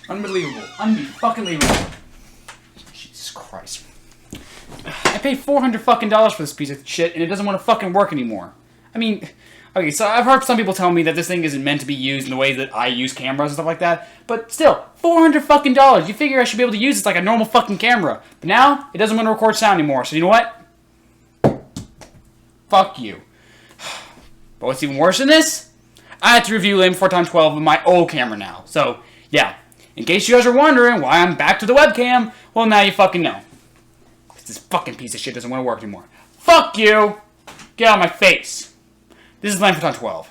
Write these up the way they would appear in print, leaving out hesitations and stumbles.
Unbelievable. Unfucking-believable. Jesus Christ. I paid $400 fucking for this piece of shit, and it doesn't want to fucking work anymore. I mean, okay, so I've heard some people tell me that this thing isn't meant to be used in the way that I use cameras and stuff like that, but still, $400 fucking. You figure I should be able to use this like a normal fucking camera. But now, it doesn't want to record sound anymore, so you know what? Fuck you. But what's even worse than this? I had to review Lame 4x12 with my old camera now. So, yeah. In case you guys are wondering why I'm back to the webcam, well, now you fucking know. This fucking piece of shit doesn't want to work anymore. Fuck you! Get out of my face. This is Lame 4x12.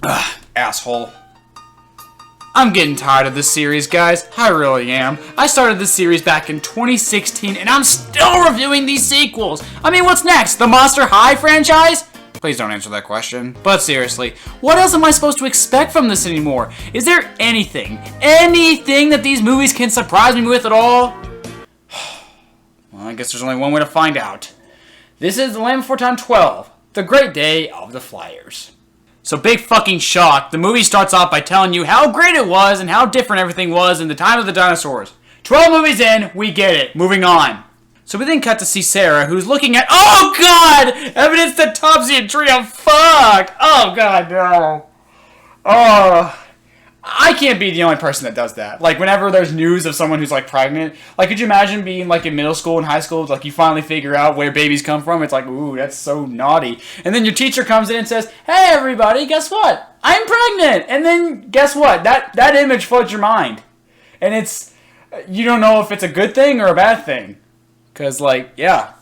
Ugh, asshole. I'm getting tired of this series, guys. I really am. I started this series back in 2016, and I'm still reviewing these sequels. I mean, what's next? The Monster High franchise? Please don't answer that question. But seriously, what else am I supposed to expect from this anymore? Is there anything that these movies can surprise me with at all? Well, I guess there's only one way to find out. This is The Lame 4x12, the great day of the Flyers. So big fucking shock, the movie starts off by telling you how great it was and how different everything was in the time of the dinosaurs. 12 movies in, we get it. Moving on. So we then cut to see Sarah, who's looking at— oh god! Evidence that Topsy and Trio fucked! Oh god, no. Oh. I can't be the only person that does that. Like, whenever there's news of someone who's, like, pregnant, like, could you imagine being, like, in middle school and high school, like, you finally figure out where babies come from? It's like, ooh, that's so naughty. And then your teacher comes in and says, hey, everybody, guess what? I'm pregnant! And then, guess what? That image floods your mind. And it's— you don't know if it's a good thing or a bad thing. Because, like, yeah.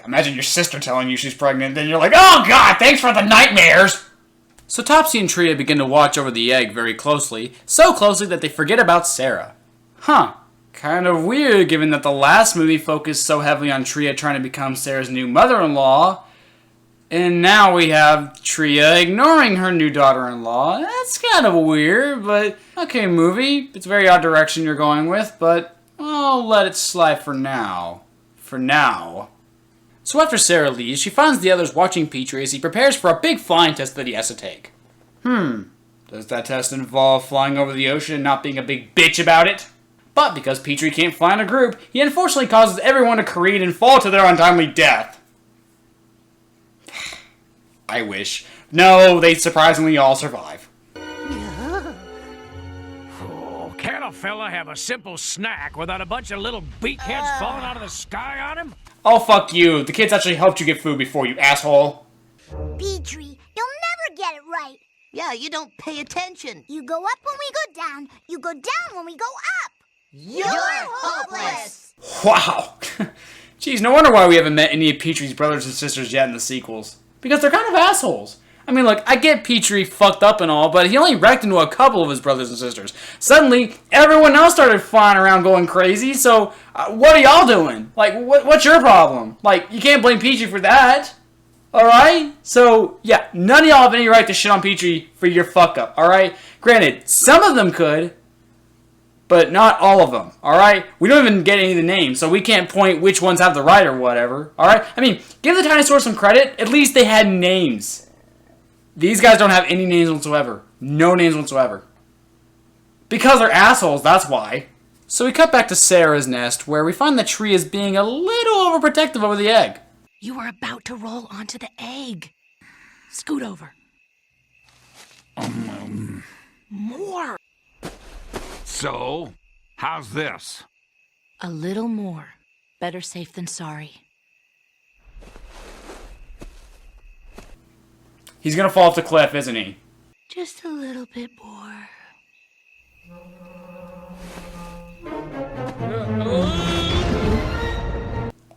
Imagine your sister telling you she's pregnant, then you're like, oh god, thanks for the nightmares! So Topsy and Tria begin to watch over the egg very closely, so closely that they forget about Sarah. Huh. Kind of weird, given that the last movie focused so heavily on Tria trying to become Sarah's new mother-in-law, and now we have Tria ignoring her new daughter-in-law. That's kind of weird, but okay, movie. It's a very odd direction you're going with, but I'll let it slide for now. For now. So after Sarah leaves, she finds the others watching Petrie as he prepares for a big flying test that he has to take. Does that test involve flying over the ocean and not being a big bitch about it? But because Petrie can't fly in a group, he unfortunately causes everyone to careen and fall to their untimely death. I wish. No, they surprisingly all survive. Oh, can't a fella have a simple snack without a bunch of little beakheads falling out of the sky on him? Oh, fuck you. The kids actually helped you get food before, you asshole. Petrie, you'll never get it right. Yeah, you don't pay attention. You go up when we go down. You go down when we go up. You're hopeless. Wow. Jeez, no wonder why we haven't met any of Petrie's brothers and sisters yet in the sequels. Because they're kind of assholes. I mean, look, I get Petrie fucked up and all, but he only wrecked into a couple of his brothers and sisters. Suddenly, everyone else started flying around going crazy, so what are y'all doing? Like, what's your problem? Like, you can't blame Petrie for that. Alright? So, yeah, none of y'all have any right to shit on Petrie for your fuck up, alright? Granted, some of them could, but not all of them, alright? We don't even get any of the names, so we can't point which ones have the right or whatever, alright? I mean, give the dinosaurs some credit. At least they had names. These guys don't have any names whatsoever. No names whatsoever. Because they're assholes, that's why. So we cut back to Sarah's nest, where we find the tree is being a little overprotective over the egg. You are about to roll onto the egg. Scoot over. More. So, how's this? A little more. Better safe than sorry. He's gonna fall off the cliff, isn't he? Just a little bit more.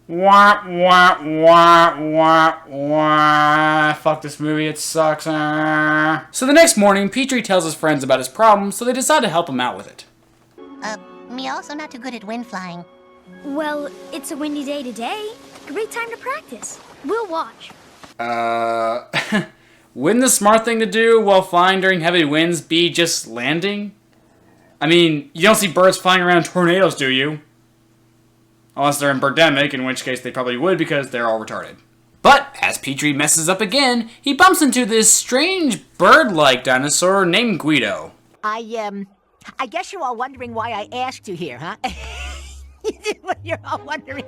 Wah, wah, wah, wah, wah. Fuck this movie, it sucks. So the next morning, Petrie tells his friends about his problem, so they decide to help him out with it. Me also not too good at wind flying. Well, it's a windy day today. Great time to practice. We'll watch. Wouldn't the smart thing to do while flying during heavy winds be just landing? I mean, you don't see birds flying around tornadoes, do you? Unless they're in Birdemic, in which case they probably would because they're all retarded. But as Petrie messes up again, he bumps into this strange bird-like dinosaur named Guido. I guess you're all wondering why I asked you here, huh? You're all wondering.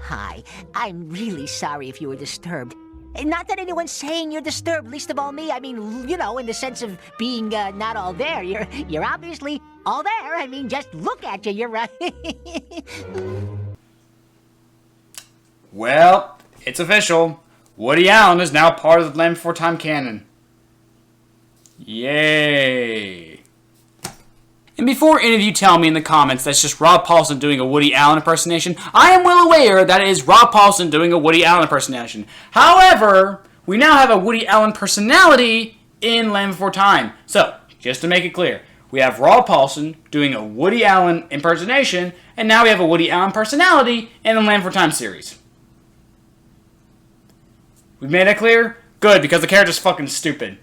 Hi, I'm really sorry if you were disturbed. Not that anyone's saying you're disturbed, least of all me. I mean, you know, in the sense of being not all there. You're obviously all there. I mean, just look at you. You're right. Well, it's official. Woody Allen is now part of the Land Before Time canon. Yay. And before any of you tell me in the comments that's just Rob Paulsen doing a Woody Allen impersonation, I am well aware that it is Rob Paulsen doing a Woody Allen impersonation. However, we now have a Woody Allen personality in Land Before Time. So, just to make it clear, we have Rob Paulsen doing a Woody Allen impersonation, and now we have a Woody Allen personality in the Land Before Time series. We made that clear? Good, because the character's fucking stupid.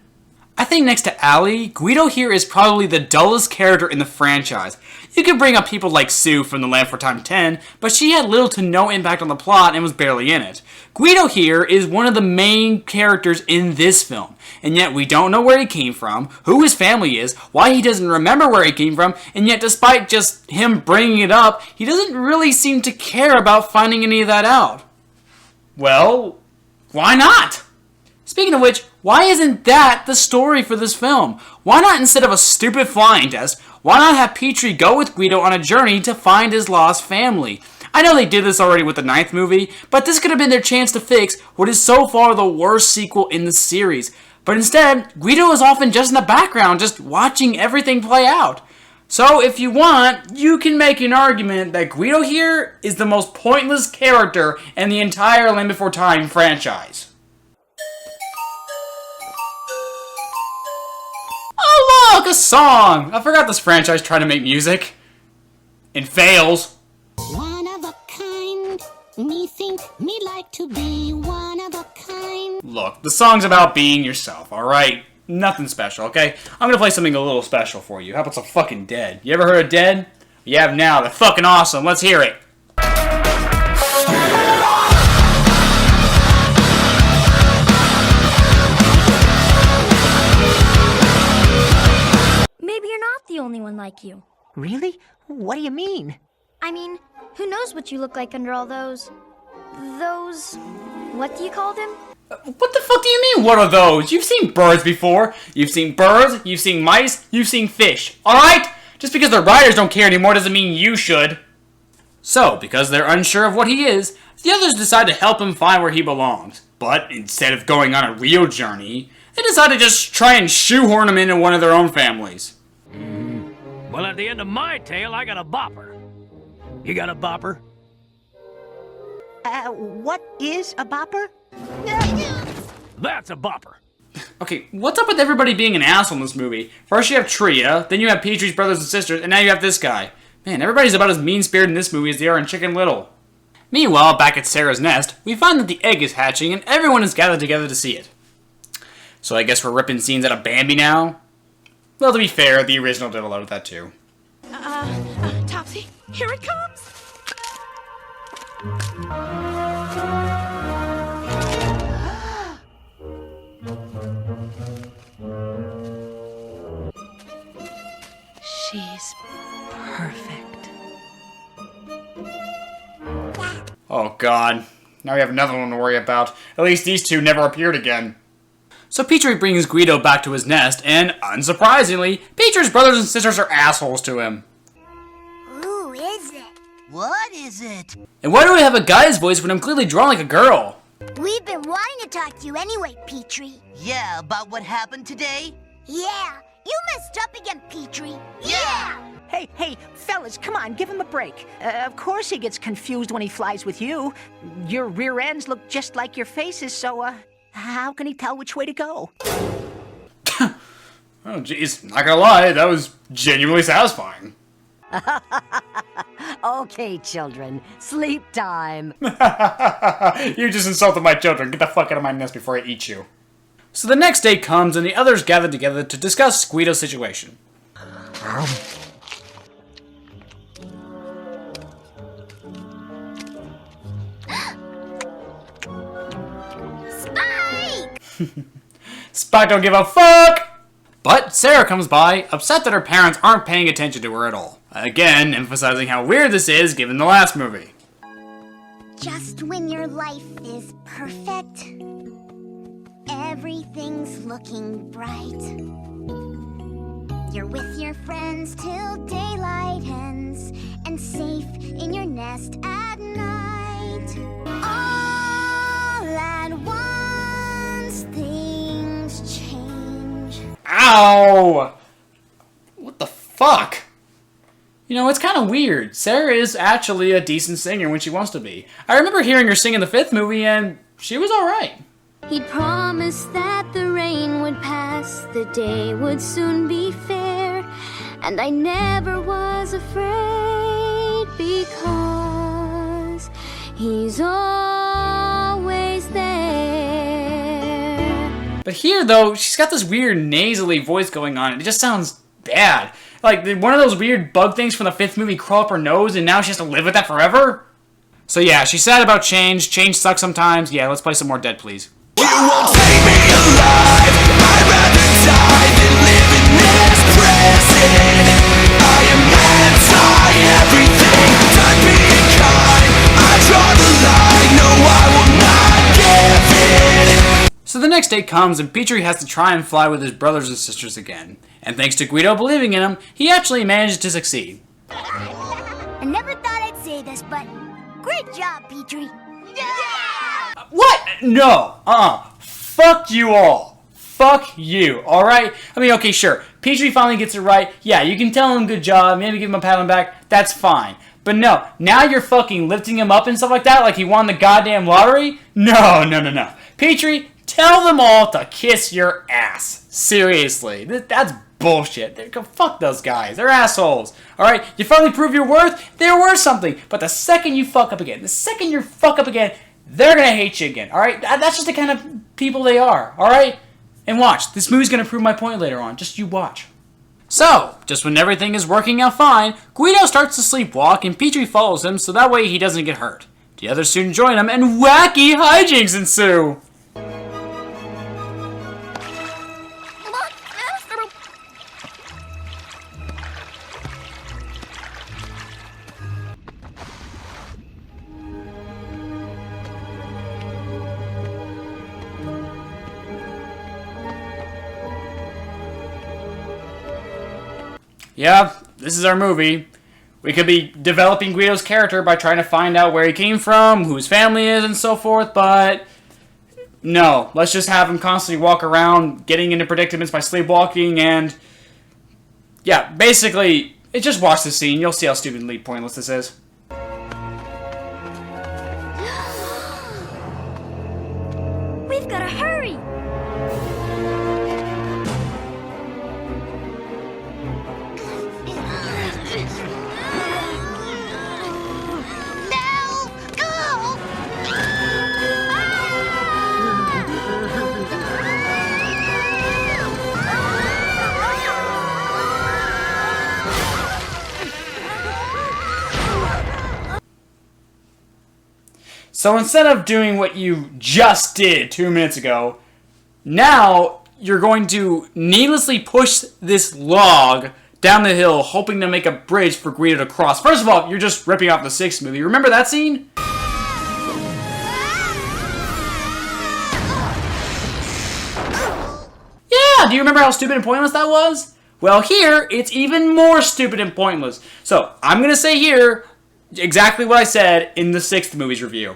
I think next to Allie, Guido here is probably the dullest character in the franchise. You could bring up people like Sue from the Land Before Time 10, but she had little to no impact on the plot and was barely in it. Guido here is one of the main characters in this film, and yet we don't know where he came from, who his family is, why he doesn't remember where he came from, and yet despite just him bringing it up, he doesn't really seem to care about finding any of that out. Well, why not? Speaking of which, why isn't that the story for this film? Why not, instead of a stupid flying test, why not have Petrie go with Guido on a journey to find his lost family? I know they did this already with the 9th movie, but this could have been their chance to fix what is so far the worst sequel in the series. But instead, Guido is often just in the background, just watching everything play out. So if you want, you can make an argument that Guido here is the most pointless character in the entire Land Before Time franchise. Oh look, a song! I forgot this franchise tried to make music. And fails. One of a kind, me think me like to be one of a kind. Look, the song's about being yourself, alright? Nothing special, okay? I'm gonna play something a little special for you. How about some fucking Dead? You ever heard of Dead? You have now, they're fucking awesome, let's hear it. Maybe you're not the only one like you. Really? What do you mean? I mean, who knows what you look like under all those... what do you call them? What the fuck do you mean, what are those? You've seen birds before. You've seen birds, you've seen mice, you've seen fish. Alright? Just because the writers don't care anymore doesn't mean you should. So, because they're unsure of what he is, the others decide to help him find where he belongs. But instead of going on a real journey, they decide to just try and shoehorn him into one of their own families. Well, at the end of my tale, I got a bopper. You got a bopper? What is a bopper? That's a bopper. Okay, what's up with everybody being an asshole in this movie? First you have Tria, then you have Petrie's brothers and sisters, and now you have this guy. Man, everybody's about as mean-spirited in this movie as they are in Chicken Little. Meanwhile, back at Sarah's nest, we find that the egg is hatching and everyone is gathered together to see it. So I guess we're ripping scenes out of Bambi now? Well, to be fair, the original did a lot of that too. Topsy, here it comes. She's perfect. Oh god, now we have another one to worry about. At least these two never appeared again. So Petrie brings Guido back to his nest, and unsurprisingly, Petrie's brothers and sisters are assholes to him. Who is it? What is it? And why do I have a guy's voice when I'm clearly drawn like a girl? We've been wanting to talk to you anyway, Petrie. Yeah, about what happened today? Yeah, you messed up again, Petrie. Yeah! Hey, fellas, come on, give him a break. Of course he gets confused when he flies with you. Your rear ends look just like your faces, so, how can he tell which way to go? Oh jeez, not gonna lie, that was genuinely satisfying. Okay, children, sleep time. You just insulted my children. Get the fuck out of my nest before I eat you. So the next day comes and the others gather together to discuss Guido's situation. Spike don't give a fuck! But Sarah comes by, upset that her parents aren't paying attention to her at all. Again, emphasizing how weird this is given the last movie. Just when your life is perfect, everything's looking bright. You're with your friends till daylight ends, and safe in your nest at night. All at once, things change. Ow! What the fuck? You know, it's kind of weird. Sarah is actually a decent singer when she wants to be. I remember hearing her sing in the 5th movie, and she was alright. He'd promised that the rain would pass, the day would soon be fair, and I never was afraid because he's always there. But here, though, she's got this weird nasally voice going on, and it just sounds bad. Like, one of those weird bug things from the 5th movie crawl up her nose, and now she has to live with that forever? So yeah, she's sad about change. Change sucks sometimes. Yeah, let's play some more Dead, please. You won't take me alive. I'd rather die than live in this prison. I am anti-everything. Done being kind. I draw the line. No, I will not give in. So the next day comes, and Petrie has to try and fly with his brothers and sisters again. And thanks to Guido believing in him, he actually managed to succeed. I never thought I'd say this, but great job, Petrie. Yeah! What? No. Fuck you all. Fuck you, alright? I mean, okay, sure. Petrie finally gets it right. Yeah, you can tell him good job, maybe give him a pat on the back. That's fine. But no, now you're fucking lifting him up and stuff like that like he won the goddamn lottery? No. Petrie, tell them all to kiss your ass. Seriously. That's bullshit. Fuck those guys. They're assholes. Alright? You finally prove your worth? They're worth something. But the second you fuck up again, they're gonna hate you again. Alright? That's just the kind of people they are. Alright? And watch. This movie's gonna prove my point later on. Just you watch. So, just when everything is working out fine, Guido starts to sleepwalk and Petrie follows him so that way he doesn't get hurt. The others soon join him and wacky hijinks ensue. Yeah, this is our movie. We could be developing Guido's character by trying to find out where he came from, who his family is, and so forth, but no. Let's just have him constantly walk around, getting into predicaments by sleepwalking, and yeah, basically, just watch the scene. You'll see how stupidly pointless this is. We've got to hurry! So instead of doing what you just did 2 minutes ago, now you're going to needlessly push this log down the hill, hoping to make a bridge for Guido to cross. First of all, you're just ripping off the 6th movie. Remember that scene? Yeah, do you remember how stupid and pointless that was? Well, here, it's even more stupid and pointless. So, I'm going to say here exactly what I said in the 6th movie's review.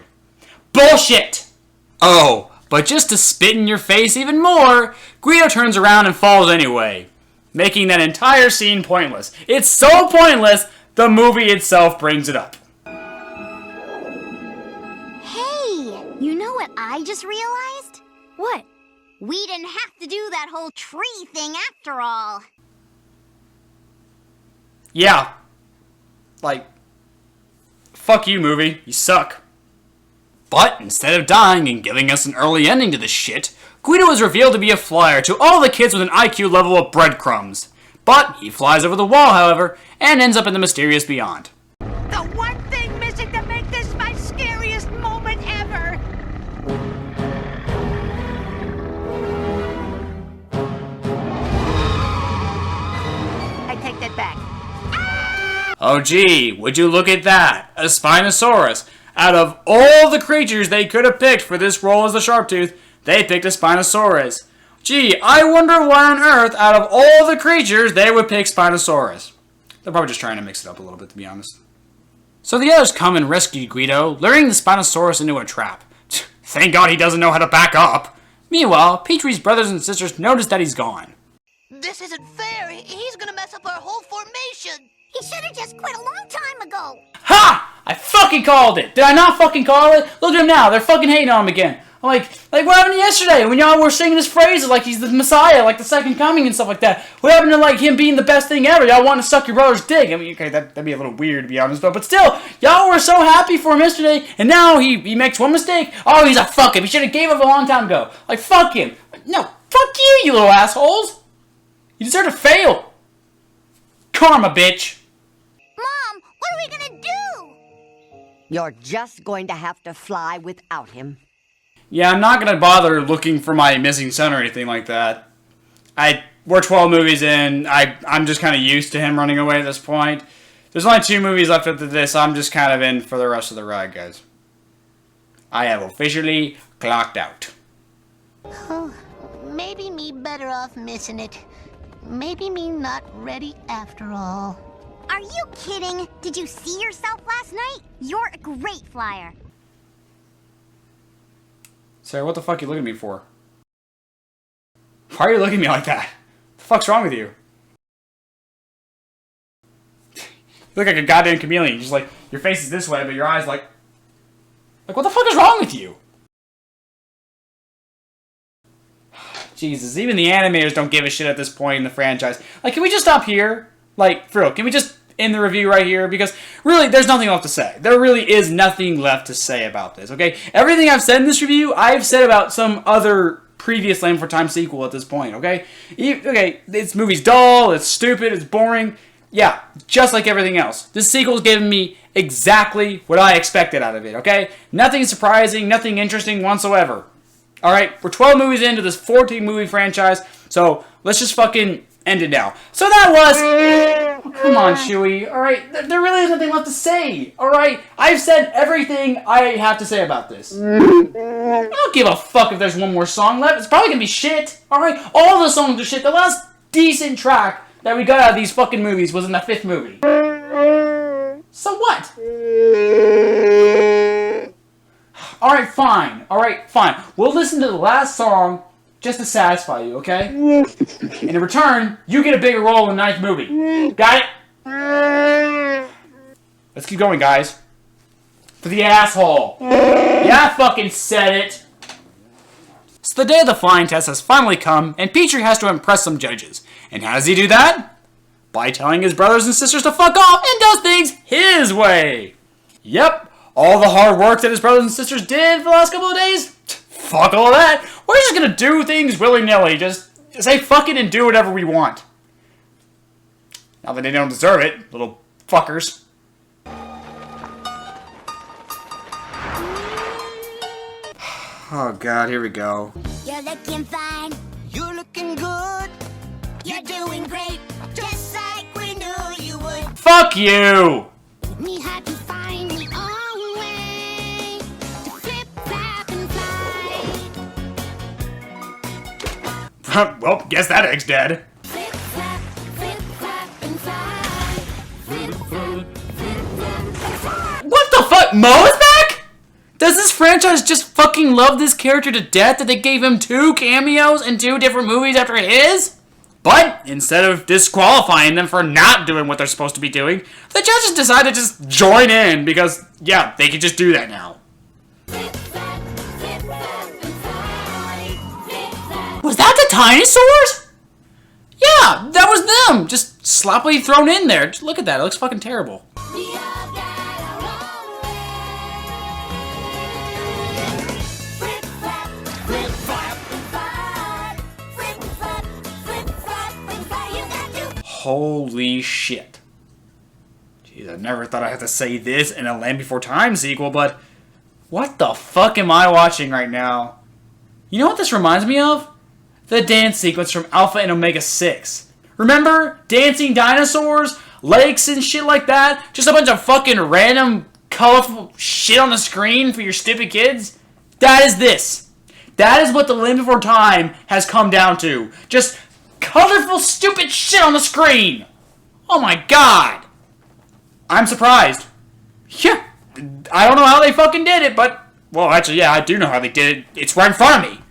Bullshit! Oh, but just to spit in your face even more, Guido turns around and falls anyway, making that entire scene pointless. It's so pointless, the movie itself brings it up. Hey, you know what I just realized? What? We didn't have to do that whole tree thing after all. Yeah. Like, fuck you, movie. You suck. But instead of dying and giving us an early ending to this shit, Guido is revealed to be a flyer to all the kids with an IQ level of breadcrumbs. But he flies over the wall, however, and ends up in the mysterious beyond. The one thing missing to make this my scariest moment ever. Oh gee, would you look at that? A Spinosaurus. Out of all the creatures they could have picked for this role as the Sharptooth, they picked a Spinosaurus. Gee, I wonder why on earth, out of all the creatures, they would pick Spinosaurus. They're probably just trying to mix it up a little bit, to be honest. So the others come and rescue Guido, luring the Spinosaurus into a trap. Thank God he doesn't know how to back up. Meanwhile, Petrie's brothers and sisters notice that he's gone. This isn't fair. He's gonna mess up our whole formation. He should have just quit a long time ago. Ha! I fucking called it! Did I not fucking call it? Look at him now, they're fucking hating on him again. I'm like what happened yesterday when y'all were singing his phrases like he's the Messiah, like the second coming and stuff like that? What happened to like him being the best thing ever? Y'all want to suck your brother's dick? I mean, okay, that'd be a little weird to be honest, but still, y'all were so happy for him yesterday, and now he makes one mistake. Oh, he's a fuck him. He should have gave up a long time ago. Like, fuck him. No, fuck you, you little assholes. You deserve to fail. Karma, bitch. Mom, what are we gonna do? You're just going to have to fly without him. Yeah, I'm not gonna bother looking for my missing son or anything like that. We're 12 movies in. I'm just kind of used to him running away at this point. There's only 2 movies left after this. I'm just kind of in for the rest of the ride, guys. I have officially clocked out. Oh, maybe me better off missing it. Maybe me not ready after all. Are you kidding? Did you see yourself last night? You're a great flyer. Sarah, what the fuck are you looking at me for? Why are you looking at me like that? What the fuck's wrong with you? You look like a goddamn chameleon. Just like, your face is this way, but your eyes like what the fuck is wrong with you? Jesus, even the animators don't give a shit at this point in the franchise. Like, can we just stop here? Like, for real, can we just end the review right here? Because, really, there's nothing left to say. There really is nothing left to say about this, okay? Everything I've said in this review, I've said about some other previous Land for Time sequel at this point, okay? Okay, this movie's dull, it's stupid, it's boring. Yeah, just like everything else. This sequel's given me exactly what I expected out of it, okay? Nothing surprising, nothing interesting whatsoever. Alright, we're 12 movies into this 14-movie franchise, so let's just fucking end it now. So that was... Oh, come on, Chewie. Alright, there really is nothing left to say. Alright, I've said everything I have to say about this. I don't give a fuck if there's one more song left. It's probably gonna be shit. Alright, all the songs are shit. The last decent track that we got out of these fucking movies was in the 5th movie. So what? Alright, fine. Alright, fine. We'll listen to the last song just to satisfy you, okay? And in return, you get a bigger role in the 9th movie. Got it? Let's keep going, guys. For the asshole. Yeah, I fucking said it. So the day of the flying test has finally come, and Petrie has to impress some judges. And how does he do that? By telling his brothers and sisters to fuck off and does things his way. Yep. All the hard work that his brothers and sisters did for the last couple of days? Fuck all that. We're just gonna do things willy-nilly. Just say fuck it and do whatever we want. Not that they don't deserve it, little fuckers. Oh god, here we go. You're looking fine. You're looking good. You're doing great. Just like we knew you would. Fuck you! Me had to find me own way to flip, flap, and fly. Well, guess that egg's dead. Flip, flap, and fly. Flip, flap, What the fuck? Mo is back? Does this franchise just fucking love this character to death that they gave him 2 cameos in 2 different movies after his? But instead of disqualifying them for not doing what they're supposed to be doing, the judges decided to just join in because, yeah, they can just do that now. Was that the dinosaurs? Yeah, that was them, just sloppily thrown in there. Just look at that, it looks fucking terrible. Holy shit. Jeez, I never thought I'd have to say this in a Land Before Time sequel, but what the fuck am I watching right now? You know what this reminds me of? The dance sequence from Alpha and Omega 6. Remember? Dancing dinosaurs? lakes and shit like that. Just a bunch of fucking random, colorful shit on the screen for your stupid kids. That is this. That is what the Land Before Time has come down to. Just colorful, stupid shit on the screen. Oh my god. I'm surprised. Yeah. I don't know how they fucking did it, but... Well, actually, yeah, I do know how they did it. It's right in front of me.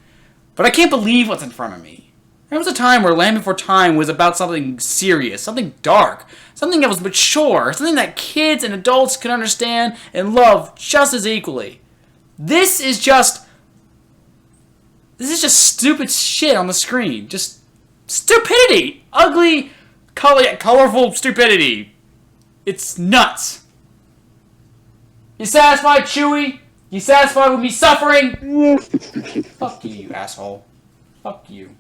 But I can't believe what's in front of me. There was a time where Land Before Time was about something serious, something dark, something that was mature, something that kids and adults could understand and love just as equally. This is just stupid shit on the screen. Just stupidity. Ugly, colorful stupidity. It's nuts. You satisfied, Chewie? You satisfied with me suffering? Fuck you, you asshole. Fuck you.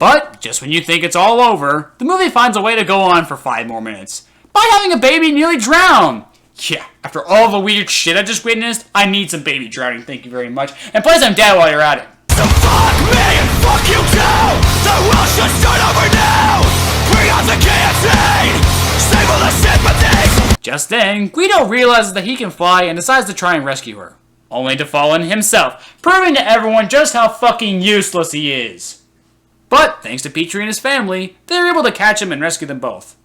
But, just when you think it's all over, the movie finds a way to go on for 5 more minutes. By having a baby nearly drown. Yeah, after all the weird shit I just witnessed, I need some baby drowning, thank you very much. And play some Dad while you're at it. So fuck me and fuck you too. The world should start over now. Bring out the guillotine. Save all the sympathy. Just then, Guido realizes that he can fly and decides to try and rescue her. Only to fall in himself, proving to everyone just how fucking useless he is. But, thanks to Petrie and his family, they're able to catch him and rescue them both.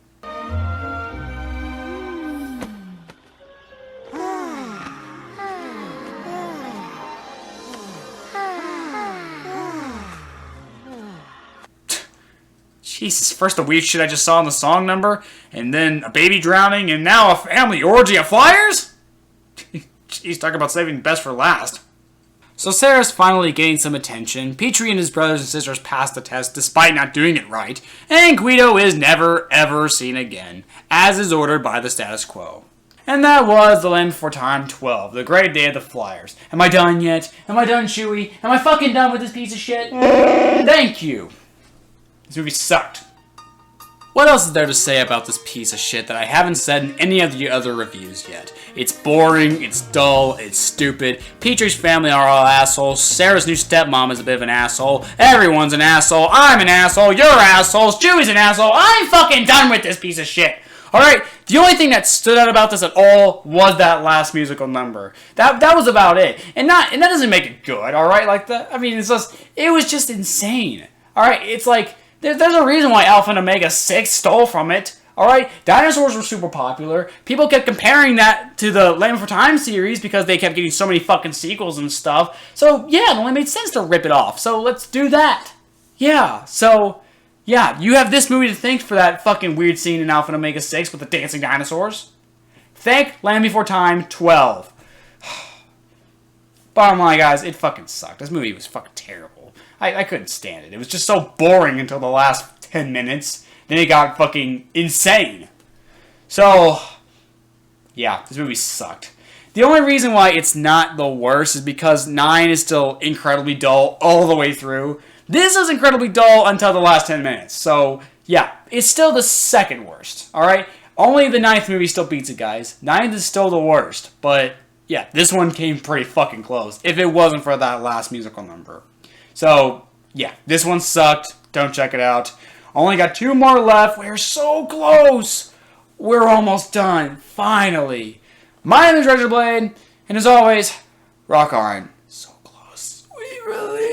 Jesus, first the weird shit I just saw in the song number, and then a baby drowning, and now a family orgy of flyers? Jeez, talk about saving the best for last. So Sarah's finally getting some attention, Petrie and his brothers and sisters pass the test despite not doing it right, and Guido is never ever seen again, as is ordered by the status quo. And that was The Land Before Time 12, The Great Day of the Flyers. Am I done yet? Am I done, Chewie? Am I fucking done with this piece of shit? Thank you. This movie sucked. What else is there to say about this piece of shit that I haven't said in any of the other reviews yet? It's boring, it's dull, it's stupid. Petrie's family are all assholes. Sarah's new stepmom is a bit of an asshole. Everyone's an asshole. I'm an asshole. You're assholes. Chewie's an asshole. I'm fucking done with this piece of shit. Alright, the only thing that stood out about this at all was that last musical number. That was about it. And that doesn't make it good, alright? Like that. I mean, it was just insane. Alright, it's like there's a reason why Alpha and Omega 6 stole from it. Alright, dinosaurs were super popular. People kept comparing that to the Land Before Time series because they kept getting so many fucking sequels and stuff. So, yeah, it only made sense to rip it off. So, let's do that. Yeah, so, yeah, you have this movie to thank for that fucking weird scene in Alpha and Omega 6 with the dancing dinosaurs. Thank Land Before Time 12. Bottom line, guys, it fucking sucked. This movie was fucking terrible. I couldn't stand it. It was just so boring until the last 10 minutes. Then it got fucking insane. So, yeah, this movie sucked. The only reason why it's not the worst is because 9 is still incredibly dull all the way through. This is incredibly dull until the last 10 minutes. So, yeah, it's still the second worst, alright? Only the 9th movie still beats it, guys. 9th is still the worst, but, yeah, this one came pretty fucking close, if it wasn't for that last musical number. So, yeah, this one sucked. Don't check it out. Only got 2 more left. We're so close. We're almost done. Finally. My name is RaisorBlade, and as always, rock on. So close. We really